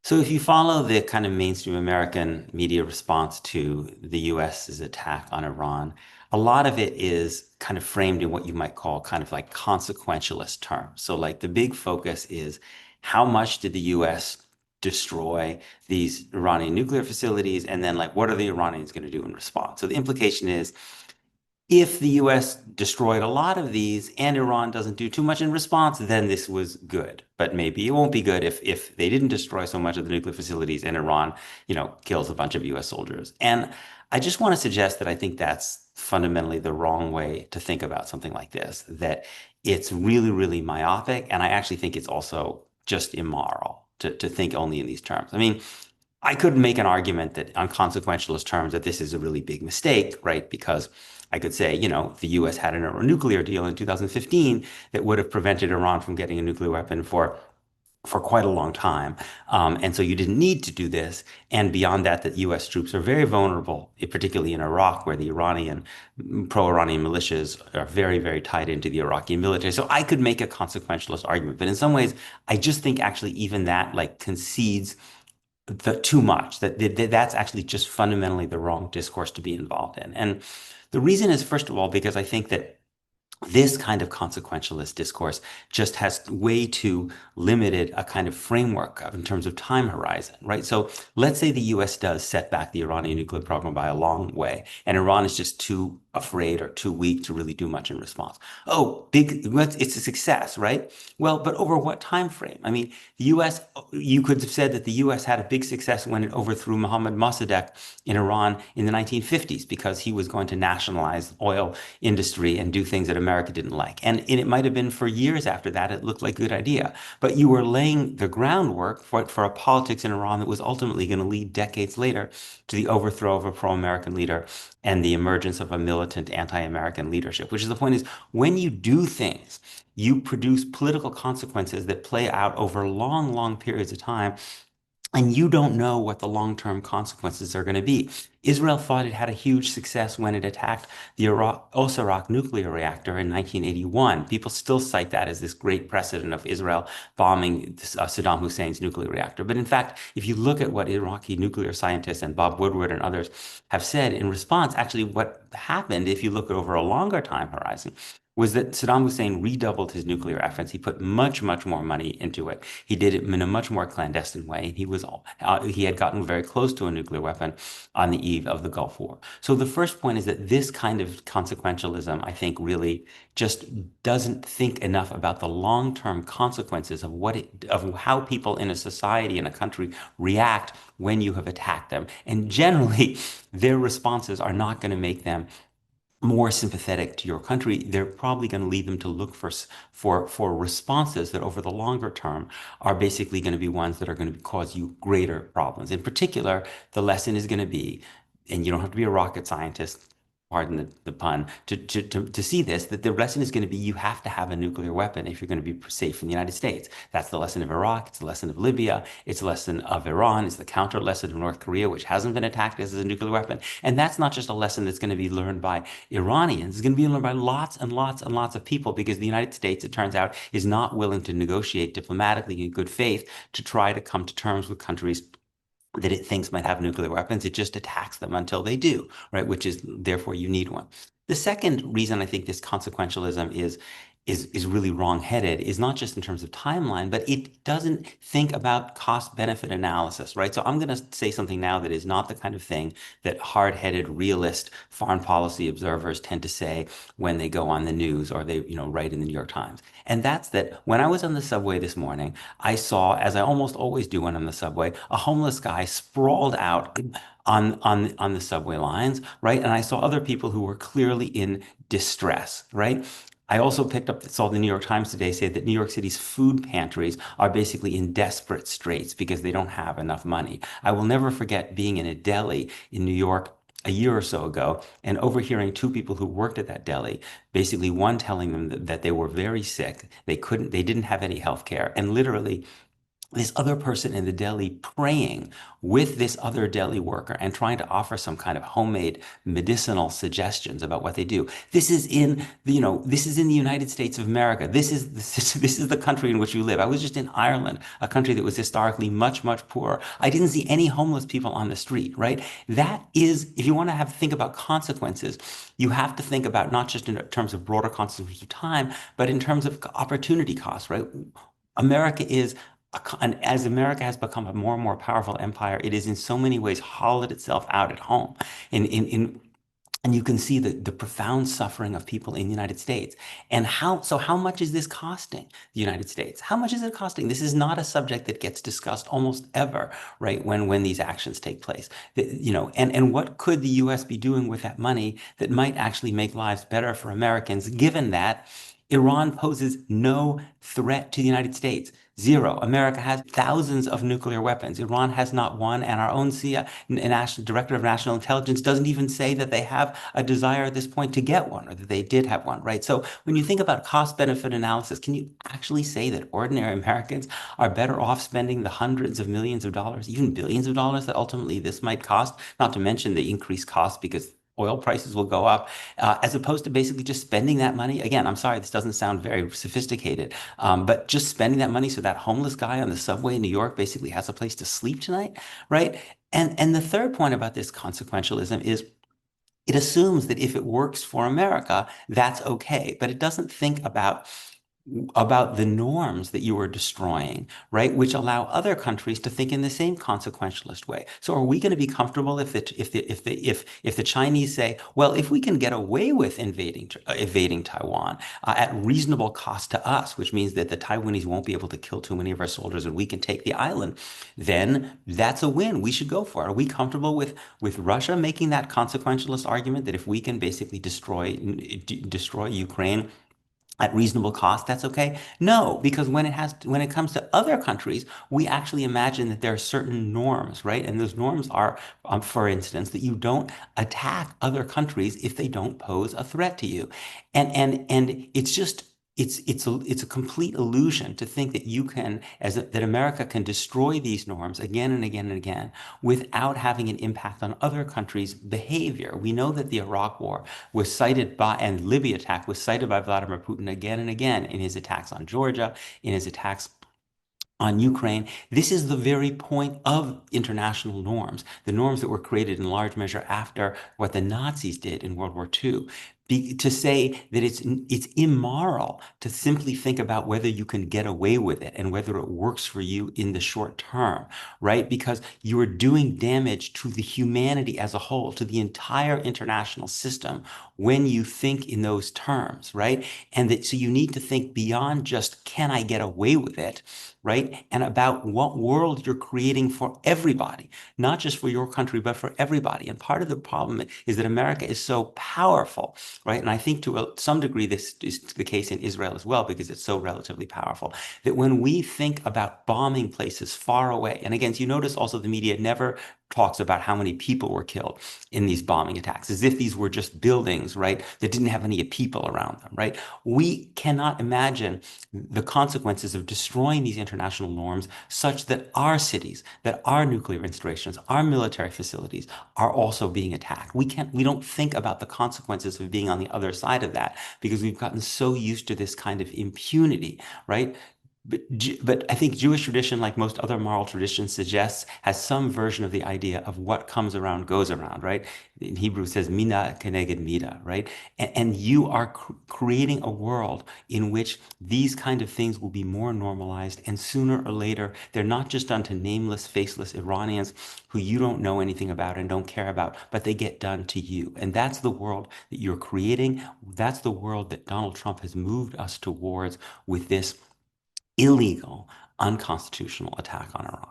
So if you follow the kind of mainstream American media response to the US's attack on Iran, a lot of it is kind of framed in what you might call kind of like consequentialist terms. So like the big focus is how much did the US destroy these Iranian nuclear facilities? And then like what are the Iranians going to do in response? So the implication is if the US destroyed a lot of these and Iran doesn't do too much in response, then this was good. But maybe it won't be good if they didn't destroy so much of the nuclear facilities and Iran, kills a bunch of US soldiers. And I just want to suggest that I think that's fundamentally the wrong way to think about something like this, that it's really, really myopic. And I actually think it's also just immoral to think only in these terms. I mean, I could make an argument that on consequentialist terms that this is a really big mistake, right? Because I could say, the US had a nuclear deal in 2015 that would have prevented Iran from getting a nuclear weapon for quite a long time. And so you didn't need to do this. And beyond that, the US troops are very vulnerable, particularly in Iraq, where the pro-Iranian militias are very, very tied into the Iraqi military. So I could make a consequentialist argument. But in some ways, I just think actually even that like concedes too much, that's actually just fundamentally the wrong discourse to be involved in. And the reason is, first of all, because I think that this kind of consequentialist discourse just has way too limited a kind of framework in terms of time horizon, right? So let's say the US does set back the Iranian nuclear program by a long way, and Iran is just too afraid or too weak to really do much in response. Oh, it's a success, right? Well, but over what time frame? I mean, the US, you could have said that the US had a big success when it overthrew Mohammad Mossadegh in Iran in the 1950s because he was going to nationalize oil industry and do things that America didn't like. And it might have been for years after that, it looked like a good idea. But you were laying the groundwork for a politics in Iran that was ultimately going to lead decades later to the overthrow of a pro-American leader and the emergence of a militant anti-American leadership, which is the point is when you do things, you produce political consequences that play out over long, long periods of time, and you don't know what the long-term consequences are going to be. Israel thought it had a huge success when it attacked the Osirak nuclear reactor in 1981. People still cite that as this great precedent of Israel bombing Saddam Hussein's nuclear reactor. But in fact, if you look at what Iraqi nuclear scientists and Bob Woodward and others have said in response, actually what happened, if you look over a longer time horizon, was that Saddam Hussein redoubled his nuclear efforts. He put much, much more money into it. He did it in a much more clandestine way. He had gotten very close to a nuclear weapon on the eve of the Gulf War. So the first point is that this kind of consequentialism, I think, really just doesn't think enough about the long-term consequences of how people in a society, in a country, react when you have attacked them. And generally, their responses are not going to make them more sympathetic to your country. They're probably going to lead them to look for responses that over the longer term are basically going to be ones that are going to cause you greater problems. In particular, the lesson is going to be, and you don't have to be a rocket scientist, pardon the pun, to see this, that the lesson is going to be you have to have a nuclear weapon if you're going to be safe in the United States. That's the lesson of Iraq. It's the lesson of Libya. It's the lesson of Iran. It's the counter lesson of North Korea, which hasn't been attacked as a nuclear weapon. And that's not just a lesson that's going to be learned by Iranians. It's going to be learned by lots and lots and lots of people because the United States, it turns out, is not willing to negotiate diplomatically in good faith to try to come to terms with countries that it thinks might have nuclear weapons. It just attacks them until they do, right? Which is therefore you need one. The second reason I think this consequentialism is really wrong-headed is not just in terms of timeline, but it doesn't think about cost-benefit analysis, right? So I'm going to say something now that is not the kind of thing that hard-headed, realist foreign policy observers tend to say when they go on the news or they, write in the New York Times. And that's that when I was on the subway this morning, I saw, as I almost always do when I'm on the subway, a homeless guy sprawled out on the subway lines, right? And I saw other people who were clearly in distress, right? I also saw the New York Times today say that New York City's food pantries are basically in desperate straits because they don't have enough money. I will never forget being in a deli in New York a year or so ago and overhearing two people who worked at that deli, basically one telling them that they were very sick, they didn't have any health care, and literally this other person in the deli praying with this other deli worker and trying to offer some kind of homemade medicinal suggestions about what they do. This is in this is in the United States of America. This is the country in which you live. I was just in Ireland, a country that was historically much, much poorer. I didn't see any homeless people on the street, right? That is, if you want to have think about consequences, you have to think about not just in terms of broader consequences of time, but in terms of opportunity costs, right? America is and as America has become a more and more powerful empire, it is in so many ways hollowed itself out at home. And you can see the profound suffering of people in the United States. And how much is this costing the United States? How much is it costing? This is not a subject that gets discussed almost ever, right? When these actions take place. And what could the US be doing with that money that might actually make lives better for Americans, given that Iran poses no threat to the United States? Zero. America has thousands of nuclear weapons. Iran has not one, and our own CIA, Director of National Intelligence, doesn't even say that they have a desire at this point to get one or that they did have one, right? So when you think about cost-benefit analysis, can you actually say that ordinary Americans are better off spending the hundreds of millions of dollars, even billions of dollars that ultimately this might cost, not to mention the increased cost because oil prices will go up, as opposed to basically just spending that money. Again, I'm sorry, this doesn't sound very sophisticated, but just spending that money so that homeless guy on the subway in New York basically has a place to sleep tonight, right? And the third point about this consequentialism is it assumes that if it works for America, that's okay, but it doesn't think about the norms that you are destroying, right? Which allow other countries to think in the same consequentialist way. So are we going to be comfortable if the Chinese say, well, if we can get away with evading Taiwan at reasonable cost to us, which means that the Taiwanese won't be able to kill too many of our soldiers and we can take the island, then that's a win. We should go for it. Are we comfortable with Russia making that consequentialist argument that if we can basically destroy Ukraine at reasonable cost, that's okay? No, because when it comes to other countries, we actually imagine that there are certain norms, right? And those norms are, for instance, that you don't attack other countries if they don't pose a threat to you. And it's just it's a complete illusion to think that that America can destroy these norms again and again and again without having an impact on other countries' behavior. We know that the Iraq War was cited by, and Libya attack was cited by Vladimir Putin again and again in his attacks on Georgia, in his attacks on Ukraine. This is the very point of international norms, the norms that were created in large measure after what the Nazis did in World War II. To say that it's immoral to simply think about whether you can get away with it and whether it works for you in the short term, right? Because you are doing damage to the humanity as a whole, to the entire international system when you think in those terms, right? And that so you need to think beyond just, can I get away with it? Right? And about what world you're creating for everybody, not just for your country, but for everybody. And part of the problem is that America is so powerful, right? And I think to some degree, this is the case in Israel as well, because it's so relatively powerful, that when we think about bombing places far away, and again, you notice also the media never talks about how many people were killed in these bombing attacks, as if these were just buildings, right, that didn't have any people around them, right? We cannot imagine the consequences of destroying these international norms such that our cities, that our nuclear installations, our military facilities are also being attacked. We don't think about the consequences of being on the other side of that because we've gotten so used to this kind of impunity, right? But I think Jewish tradition, like most other moral traditions, suggests has some version of the idea of what comes around goes around, right? In Hebrew, it says mina keneged mida, right? And you are creating a world in which these kind of things will be more normalized, and sooner or later, they're not just done to nameless, faceless Iranians who you don't know anything about and don't care about, but they get done to you. And that's the world that you're creating. That's the world that Donald Trump has moved us towards with this illegal, unconstitutional attack on Iran.